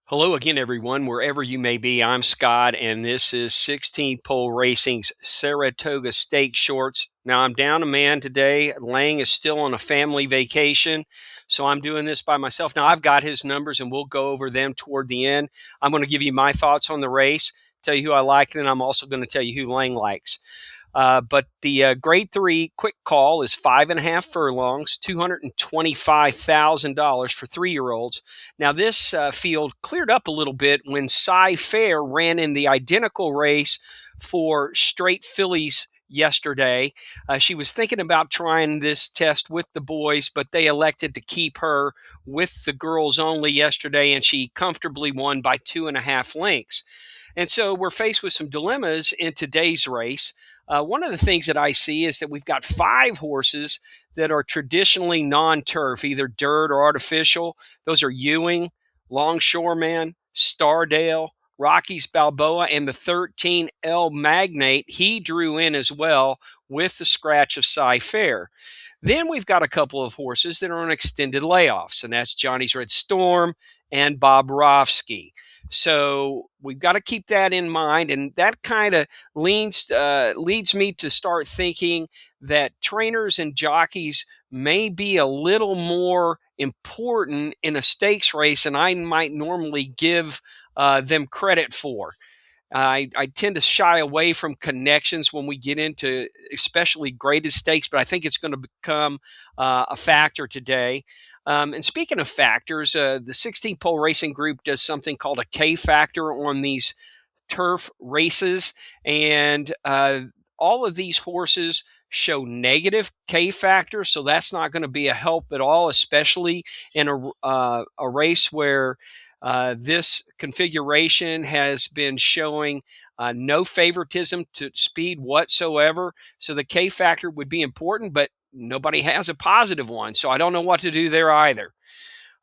Hello again, everyone, wherever you may be. I'm Scott, and this is 16 Pole Racing's Saratoga Stake Shorts. Now, I'm down a man today. Lang is still on a family vacation, so I'm doing this by myself. Now, I've got his numbers, and we'll go over them toward the end. I'm going to give you my thoughts on the race, tell you who I like, and then I'm also going to tell you who Lang likes. But the grade 3 quick call is 5.5 furlongs, $225,000 for 3-year-olds. Now, this field cleared up a little bit when Cy Fair ran in the identical race for straight fillies yesterday. She was thinking about trying this test with the boys, but they elected to keep her with the girls only yesterday, and she comfortably won by 2.5 lengths. And so we're faced with some dilemmas in today's race. One of the things that I see is that we've got 5 horses that are traditionally non-turf, either dirt or artificial. Those are Ewing, Longshoreman, Stardale, Rockies Balboa, and the 13 El Magnate. He drew in as well with the scratch of Cy Fair. Then we've got a couple of horses that are on extended layoffs, and that's Johnny's Red Storm and Bobrovsky. So we've got to keep that in mind, and that kind of leads me to start thinking that trainers and jockeys may be a little more important in a stakes race than I might normally give them credit for. I tend to shy away from connections when we get into especially graded stakes, but I think it's going to become a factor today. And speaking of factors, the 16 Pole Racing Group does something called a K factor on these turf races, and all of these horses show negative K factors, so that's not going to be a help at all, especially in a race where this configuration has been showing no favoritism to speed whatsoever. So the K factor would be important, but nobody has a positive one. So I don't know what to do there either.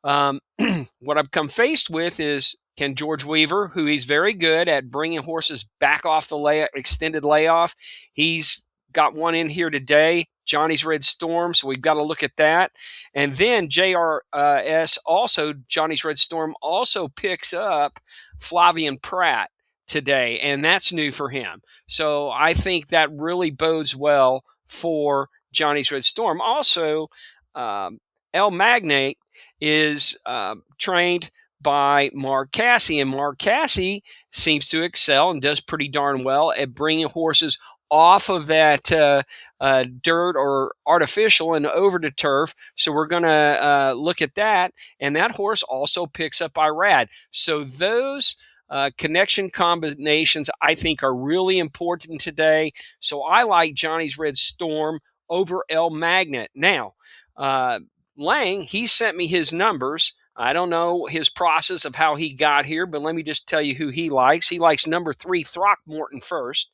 What I've come faced with is, can George Weaver, who he's very good at bringing horses back off the extended layoff, he's got one in here today, Johnny's Red Storm, so we've got to look at that. And then JRS also, Johnny's Red Storm, also picks up Flavian Pratt today, and that's new for him. So I think that really bodes well for Johnny's Red Storm. Also, El Magnate is trained by Mark Casse, and Mark Casse seems to excel and does pretty darn well at bringing horses off of that dirt or artificial and over to turf. So we're going to look at that. And that horse also picks up Irad. So those connection combinations, I think, are really important today. So I like Johnny's Red Storm over El Magnet. Now, Lang, he sent me his numbers. I don't know his process of how he got here, but let me just tell you who he likes. He likes number 3, Throckmorton first.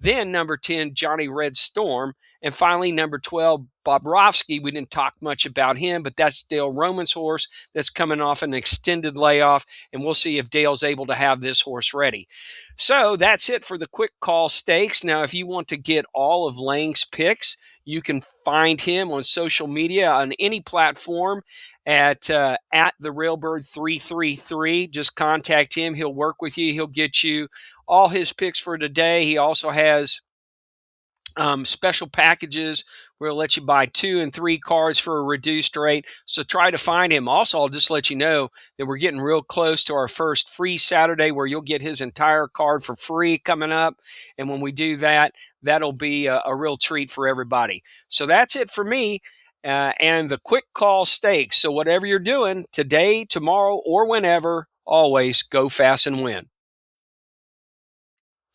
Then number 10, Johnny Red Storm. And finally, number 12, Bobrovsky. We didn't talk much about him, but that's Dale Roman's horse that's coming off an extended layoff. And we'll see if Dale's able to have this horse ready. So that's it for the quick call stakes. Now, if you want to get all of Lang's picks, you can find him on social media on any platform at the Railbird 333. Just contact him. He'll work with you. He'll get you all his picks for today. He also has special packages where he'll let you buy 2 and 3 cards for a reduced rate. So try to find him. Also, I'll just let you know that we're getting real close to our first free Saturday where you'll get his entire card for free coming up. And when we do that, that'll be a real treat for everybody. So that's it for me. And the quick call stakes. So whatever you're doing today, tomorrow, or whenever, always go fast and win.